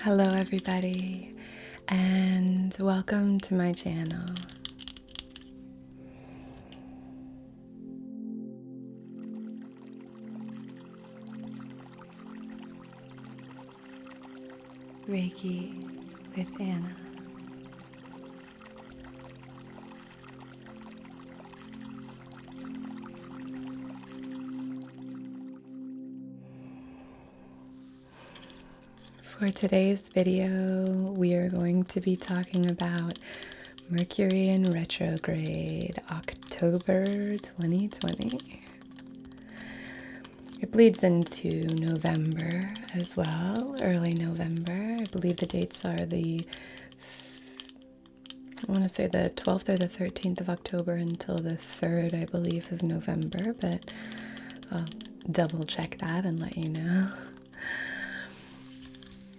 Hello everybody, and welcome to my channel. Reiki with Anna. For today's video, we are going to be talking about Mercury in retrograde, October 2020. It bleeds into November as well, early November. I believe the dates are the 12th or the 13th of October until the 3rd, I believe, of November, but I'll double check that and let you know.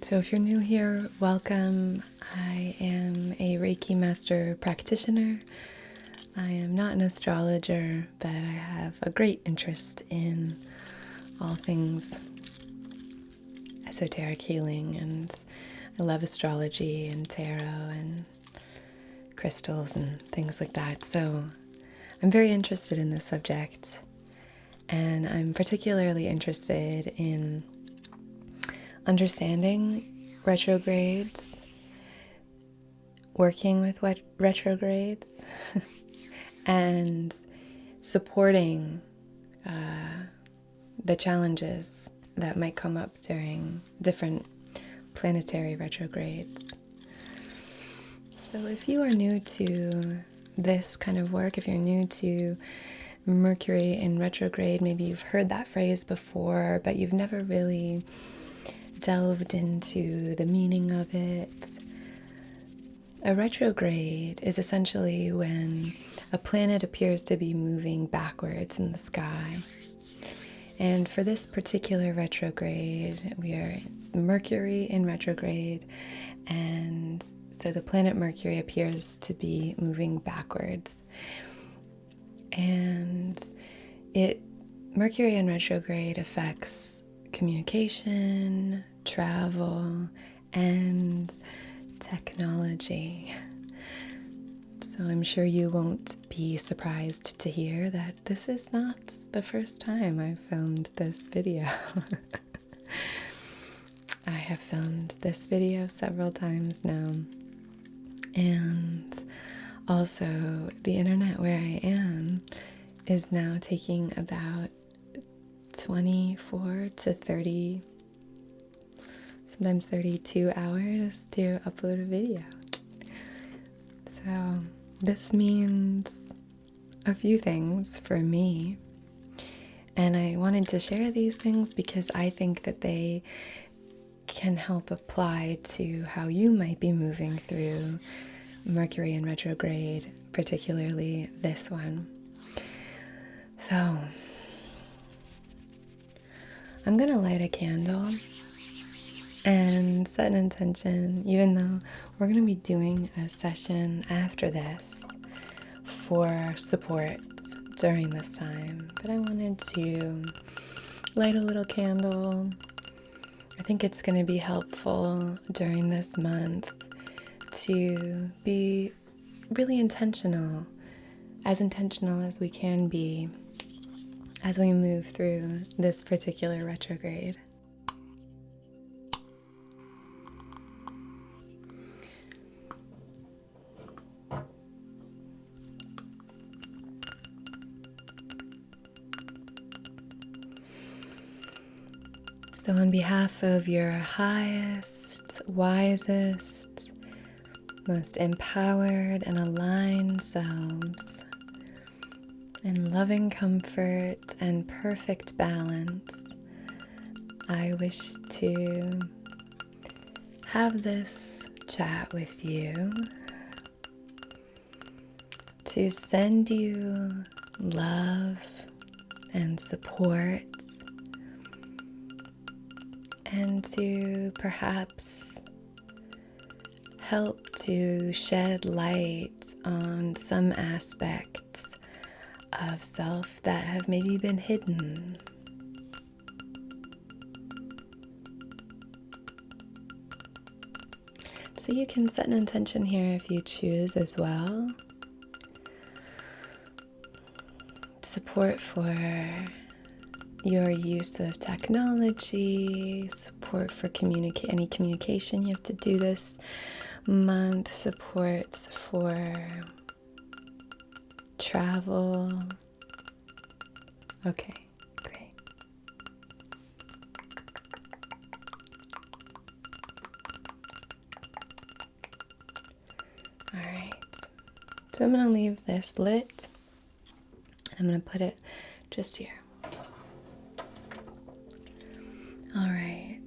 So if you're new here, welcome. I am a Reiki Master practitioner. I am not an astrologer, but I have a great interest in all things esoteric healing, and I love astrology and tarot and crystals and things like that. So I'm very interested in this subject, and I'm particularly interested in understanding retrogrades, working with retrogrades, and supporting the challenges that might come up during different planetary retrogrades. So if you are new to this kind of work, if you're new to Mercury in retrograde, maybe you've heard that phrase before, but you've never really delved into the meaning of it. A retrograde is essentially when a planet appears to be moving backwards in the sky. And for this particular retrograde, it's Mercury in retrograde, and so the planet Mercury appears to be moving backwards. And Mercury in retrograde affects communication, travel, and technology. So I'm sure you won't be surprised to hear that this is not the first time I've filmed this video. I have filmed this video several times now. And also the internet where I am is now taking about 24 to 30, sometimes 32 hours to upload a video. So this means a few things for me, and I wanted to share these things because I think that they can help apply to how you might be moving through Mercury in retrograde, particularly this one. So I'm going to light a candle and set an intention, even though we're going to be doing a session after this for support during this time. But I wanted to light a little candle. I think it's going to be helpful during this month to be really intentional as we can be as we move through this particular retrograde. So on behalf of your highest, wisest, most empowered and aligned selves, in loving comfort and perfect balance, I wish to have this chat with you to send you love and support, and to perhaps help to shed light on some aspects of self that have maybe been hidden. So you can set an intention here if you choose as well. Support for your use of technology, support for any communication you have to do this month, support for travel. Okay, great. All right, so I'm going to leave this lit. I'm going to put it just here. All right.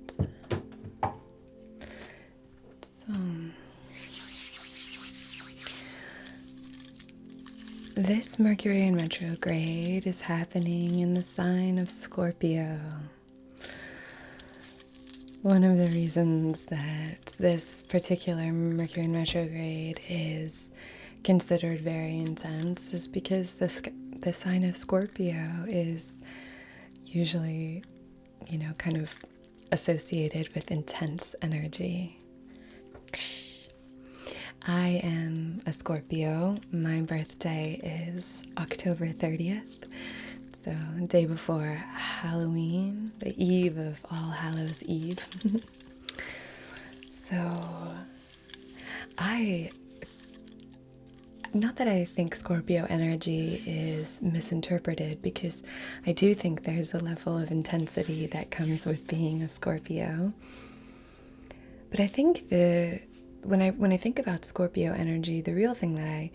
So, this Mercury in retrograde is happening in the sign of Scorpio. One of the reasons that this particular Mercury in retrograde is considered very intense is because the sign of Scorpio is usually, kind of associated with intense energy. I am a Scorpio. My birthday is October 30th. So, day before Halloween, the eve of All Hallows Eve. So, not that I think Scorpio energy is misinterpreted, because I do think there's a level of intensity that comes with being a Scorpio. But I think when I think about Scorpio energy, the real thing that I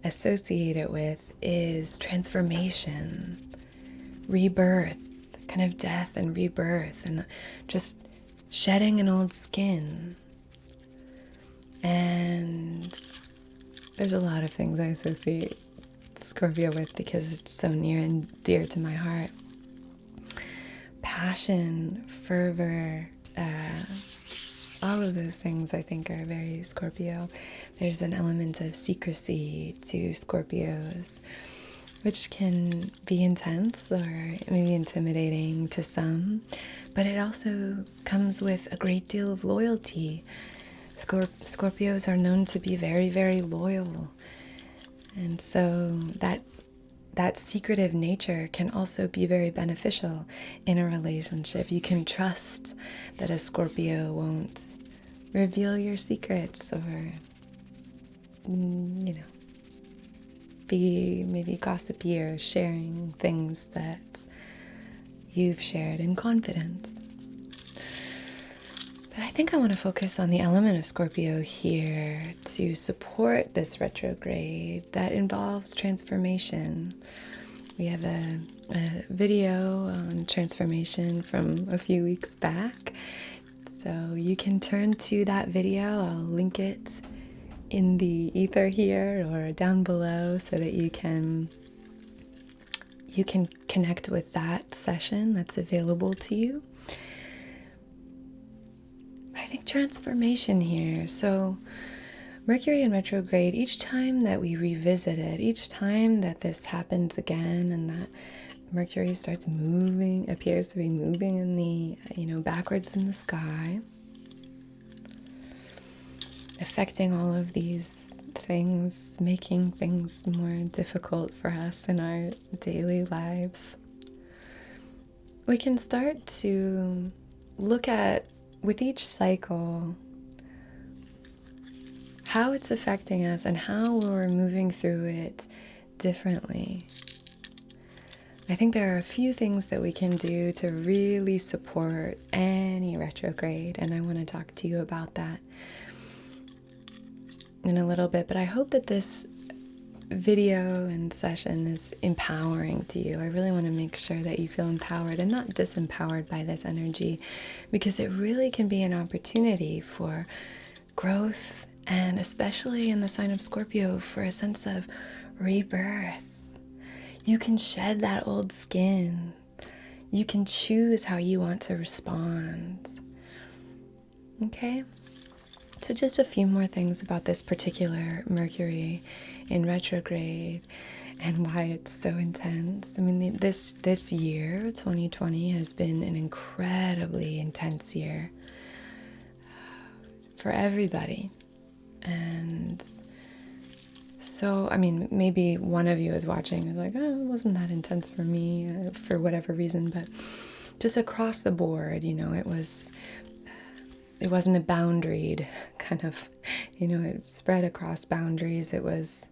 associate it with is transformation, rebirth, kind of death and rebirth, and just shedding an old skin. And there's a lot of things I associate Scorpio with because it's so near and dear to my heart. Passion, fervor, all of those things I think are very Scorpio. There's an element of secrecy to Scorpios, which can be intense or maybe intimidating to some, but it also comes with a great deal of loyalty. Scorpios are known to be very, very loyal, and so that secretive nature can also be very beneficial in a relationship. You can trust that a Scorpio won't reveal your secrets or, be maybe gossipy or sharing things that you've shared in confidence. But I think I want to focus on the element of Scorpio here to support this retrograde that involves transformation. We have a video on transformation from a few weeks back, so you can turn to that video. I'll link it in the ether here or down below so that you can connect with that session that's available to you. But I think transformation here. So Mercury in retrograde, each time that we revisit it, each time that this happens again and that Mercury starts appears to be moving in the, backwards in the sky, affecting all of these things, making things more difficult for us in our daily lives, we can start to look at, with each cycle, how it's affecting us and how we're moving through it differently. I think there are a few things that we can do to really support any retrograde, and I want to talk to you about that in a little bit, but I hope that this video and session is empowering to you. I really want to make sure that you feel empowered and not disempowered by this energy, because it really can be an opportunity for growth, and especially in the sign of Scorpio, for a sense of rebirth. You can shed that old skin. You can choose how you want to respond. Okay? So just a few more things about this particular Mercury in retrograde and why it's so intense. I mean, this year, 2020, has been an incredibly intense year for everybody. And so, I mean, maybe one of you is watching is like, oh, it wasn't that intense for me for whatever reason, but just across the board, it wasn't a boundaried kind of, it spread across boundaries. It was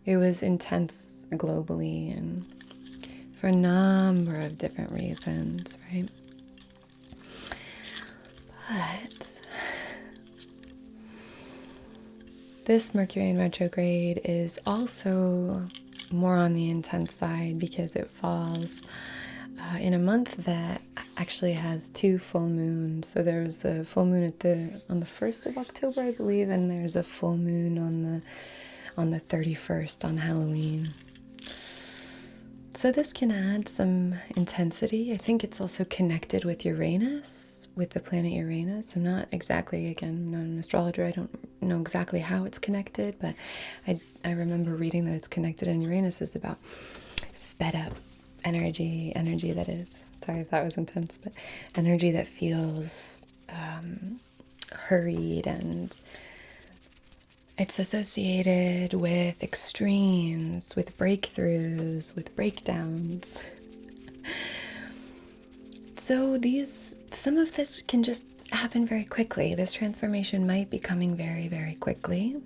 intense globally and for a number of different reasons, right? But this Mercury in retrograde is also more on the intense side because it falls in a month that actually has 2 full moons. So there's a full moon on the 1st of October, I believe, and there's a full moon on the 31st on Halloween. So this can add some intensity. I think it's also connected with Uranus, with the planet Uranus. I'm not exactly, again, not an astrologer. I don't know exactly how it's connected, but I remember reading that it's connected, and Uranus is about sped up energy that is, sorry if that was intense, but energy that feels hurried, and it's associated with extremes, with breakthroughs, with breakdowns. So some of this can just happen very quickly. This transformation might be coming very, very quickly.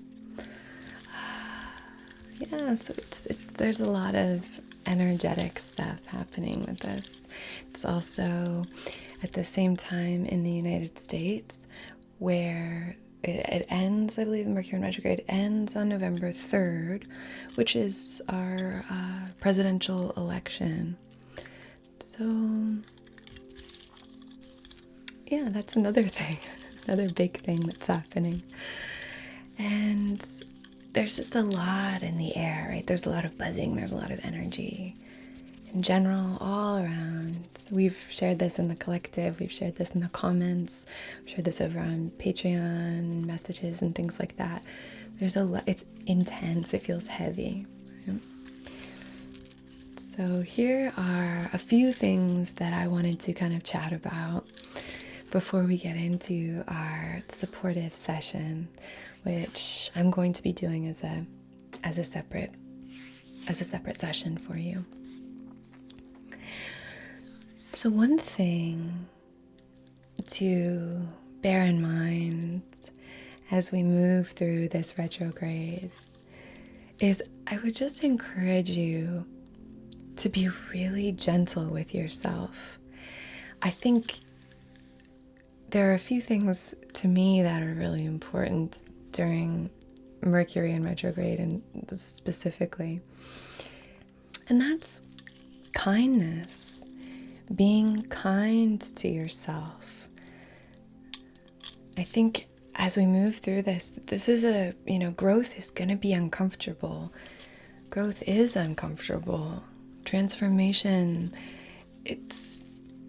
So there's a lot of energetic stuff happening with this. It's also at the same time in the United States where it ends, I believe the Mercury in retrograde ends on November 3rd, which is our presidential election. So, yeah, that's another thing, another big thing that's happening. And there's just a lot in the air, right? There's a lot of buzzing, there's a lot of energy in general, all around. We've shared this in the collective, we've shared this in the comments, we've shared this over on Patreon messages and things like that. There's a lot, it's intense, it feels heavy. Right? So here are a few things that I wanted to kind of chat about before we get into our supportive session, which I'm going to be doing as a separate session for you. So one thing to bear in mind as we move through this retrograde is I would just encourage you to be really gentle with yourself. I think there are a few things to me that are really important during Mercury in retrograde, and specifically, and that's kindness. Being kind to yourself. I think as we move through this is growth is going to be uncomfortable. Growth is uncomfortable. Transformation, it's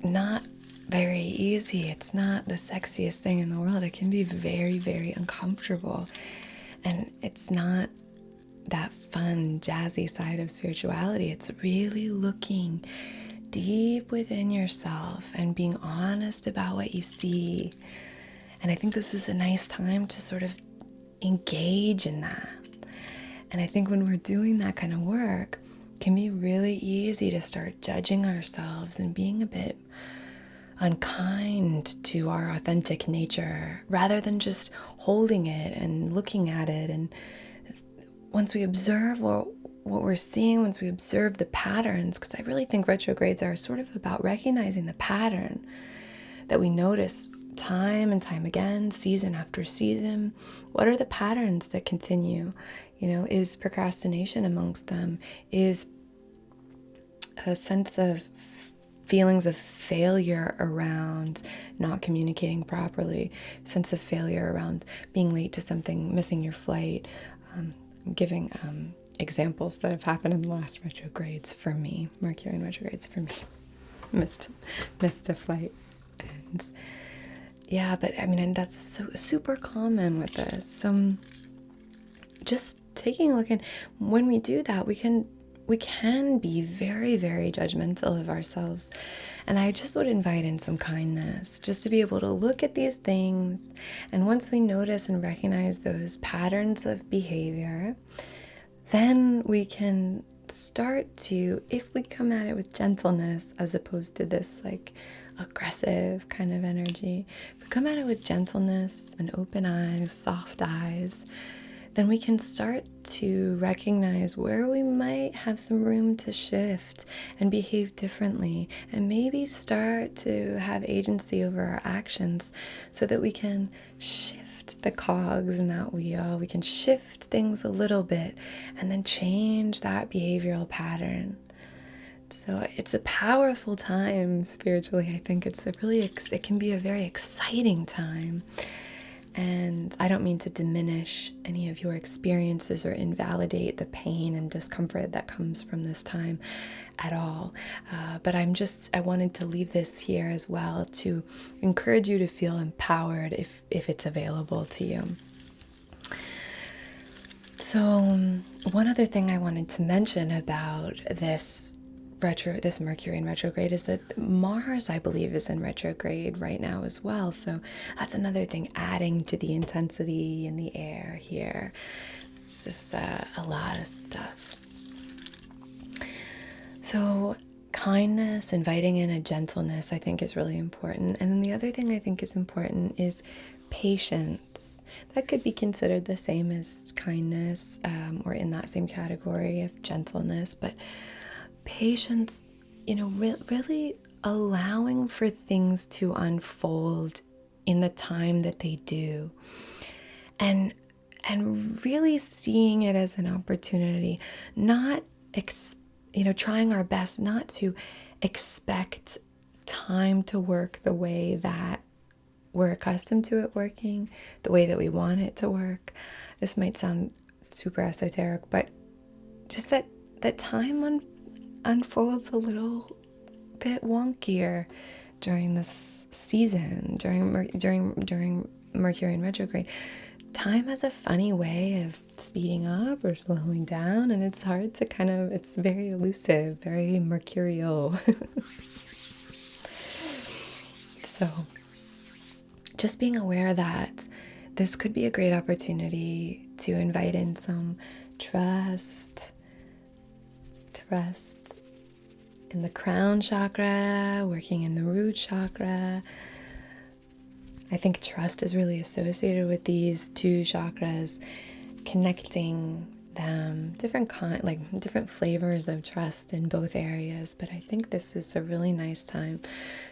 not very easy. It's not the sexiest thing in the world. It can be very, very uncomfortable. And it's not that fun, jazzy side of spirituality. It's really looking deep within yourself and being honest about what you see. And I think this is a nice time to sort of engage in that. And I think when we're doing that kind of work, it can be really easy to start judging ourselves and being a bit unkind to our authentic nature rather than just holding it and looking at it. And once we observe what we're seeing, once we observe the patterns, because I really think retrogrades are sort of about recognizing the pattern that we notice time and time again, season after season. What are the patterns that continue? Is procrastination amongst them? Is a sense of feelings of failure around not communicating properly, sense of failure around being late to something, missing your flight? I'm giving examples that have happened in the last retrogrades for me, Mercury in retrogrades for me. missed a flight. And yeah, but I mean, and that's super common with this. Just taking a look, and when we do that, we can we can be very, very judgmental of ourselves. And I just would invite in some kindness, just to be able to look at these things. And once we notice and recognize those patterns of behavior, then we can start to, if we come at it with gentleness as opposed to this like aggressive kind of energy, if we come at it with gentleness and open eyes, soft eyes, then we can start to recognize where we might have some room to shift and behave differently, and maybe start to have agency over our actions so that we can shift the cogs in that wheel. We can shift things a little bit and then change that behavioral pattern. So it's a powerful time spiritually. I think it can be a very exciting time. And I don't mean to diminish any of your experiences or invalidate the pain and discomfort that comes from this time at all. But I wanted to leave this here as well to encourage you to feel empowered if it's available to you. So one other thing I wanted to mention about this Mercury in retrograde is that Mars, I believe, is in retrograde right now as well. So that's another thing adding to the intensity in the air here. It's just a lot of stuff. So kindness, inviting in a gentleness, I think is really important. And then the other thing I think is important is patience. That could be considered the same as kindness, or in that same category of gentleness, but patience, really allowing for things to unfold in the time that they do, and really seeing it as an opportunity, not trying our best not to expect time to work the way that we're accustomed to it working, the way that we want it to work. This might sound super esoteric, but just that time unfolds a little bit wonkier during this season, during Mercury in retrograde. Time has a funny way of speeding up or slowing down, and it's hard to it's very elusive, very mercurial. So just being aware that this could be a great opportunity to invite in some trust in the crown chakra, working in the root chakra. I think trust is really associated with these two chakras, connecting them, different flavors of trust in both areas. But I think this is a really nice time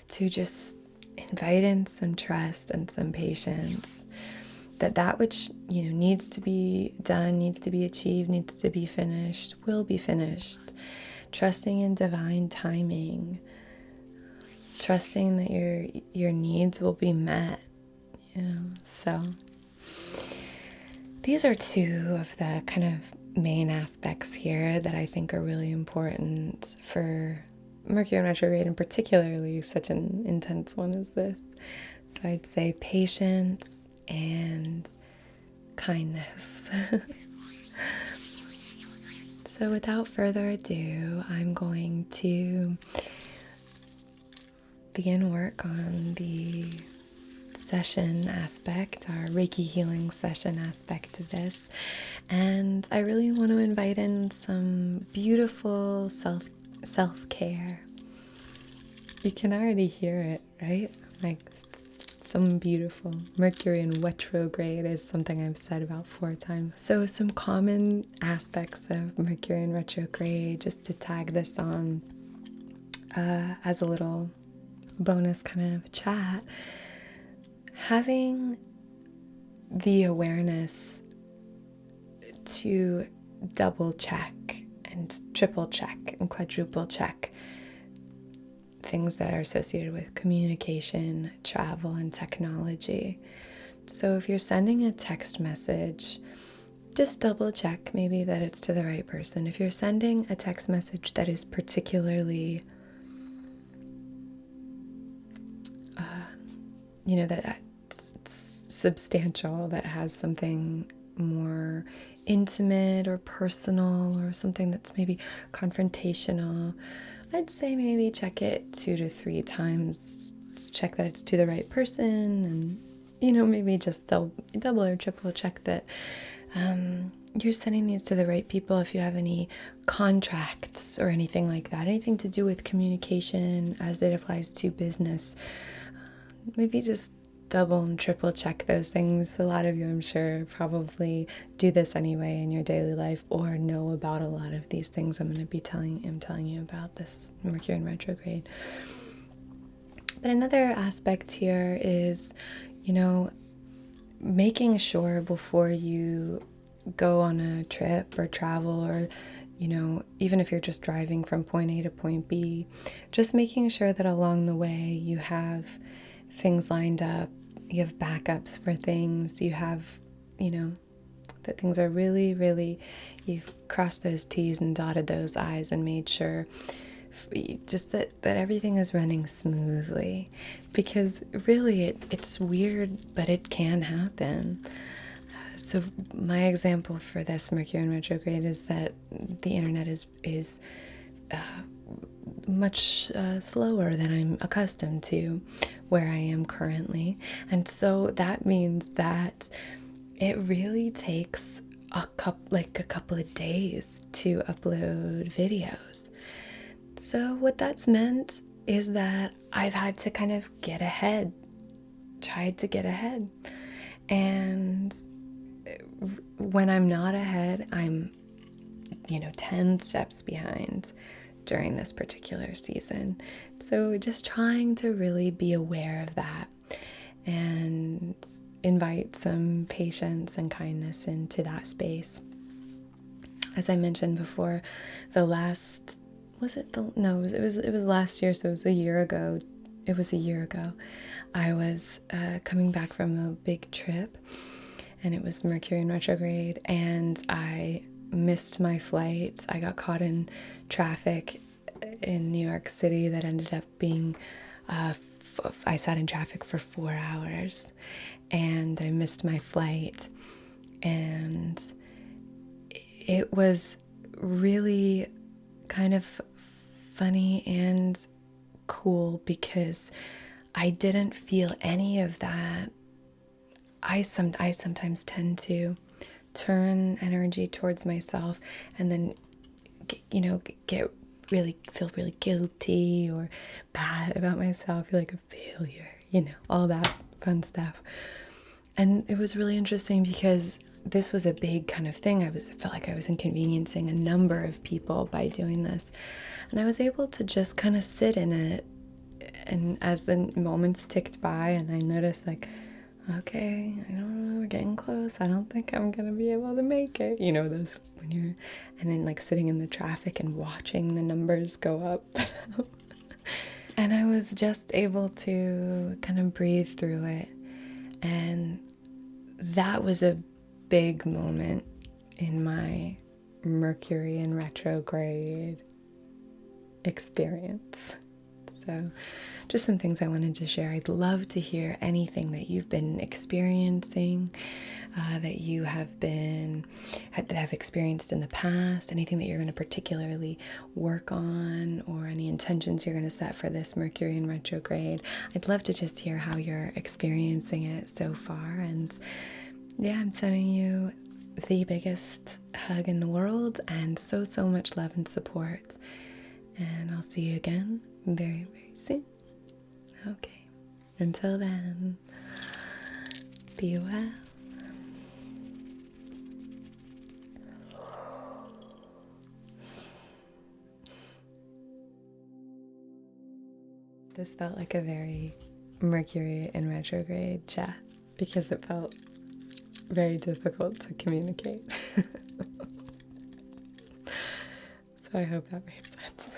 to just invite in some trust and some patience. That which needs to be done, needs to be achieved, needs to be finished, will be finished. Trusting in divine timing, trusting that your needs will be met. So these are two of the kind of main aspects here that I think are really important for Mercury in retrograde, and particularly such an intense one as this. So I'd say patience and kindness. So without further ado, I'm going to begin work on the session aspect, our Reiki healing session aspect of this. And I really want to invite in some beautiful self-care. You can already hear it, right? Like some beautiful. Mercury in retrograde is something I've said about 4 times. So some common aspects of Mercury in retrograde, just to tag this on as a little bonus kind of chat. Having the awareness to double check and triple check and quadruple check things that are associated with communication, travel, and technology. So if you're sending a text message, just double check maybe that it's to the right person. If you're sending a text message that is particularly that's substantial, that has something more intimate or personal or something that's maybe confrontational, I'd say maybe check it 2 to 3 times. Check that it's to the right person, and maybe just double or triple check that you're sending these to the right people. If you have any contracts or anything like that, anything to do with communication as it applies to business, maybe just double and triple check those things. A lot of you, I'm sure, probably do this anyway in your daily life or know about a lot of these things I'm telling you about this Mercury in retrograde. But another aspect here is, making sure before you go on a trip or travel, or even if you're just driving from point A to point B, just making sure that along the way you have things lined up, you have backups for things, you have, that things are really, really, you've crossed those T's and dotted those I's and made sure just that everything is running smoothly. Because really it's weird, but it can happen. So my example for this Mercury in retrograde is that the internet is much slower than I'm accustomed to where I am currently. And so that means that it really takes a couple of days to upload videos. So what that's meant is that I've had to kind of tried to get ahead. And when I'm not ahead, I'm 10 steps behind during this particular season. So just trying to really be aware of that and invite some patience and kindness into that space. As I mentioned before, it was last year, so it was a year ago. It was a year ago. I was coming back from a big trip, and it was Mercury in retrograde, and I missed my flight. I got caught in traffic in New York City that ended up being, I sat in traffic for 4 hours, and I missed my flight. And it was really kind of funny and cool because I didn't feel any of that. I sometimes tend to turn energy towards myself and then feel really guilty or bad about myself, feel like a failure, all that fun stuff. And it was really interesting because this was a big kind of thing. I felt like I was inconveniencing a number of people by doing this. And I was able to just kind of sit in it. And as the moments ticked by and I noticed okay, I don't know, we're getting close. I don't think I'm going to be able to make it. Those when you're, and then sitting in the traffic and watching the numbers go up. And I was just able to kind of breathe through it. And that was a big moment in my Mercury in retrograde experience. So just some things I wanted to share. I'd love to hear anything that you've been experiencing, that you have experienced in the past, anything that you're going to particularly work on, or any intentions you're going to set for this Mercury in retrograde. I'd love to just hear how you're experiencing it so far. And yeah, I'm sending you the biggest hug in the world and so much love and support. And I'll see you again very, very soon. Okay. Until then, be well. This felt like a very Mercury in retrograde chat because it felt very difficult to communicate. So I hope that made sense.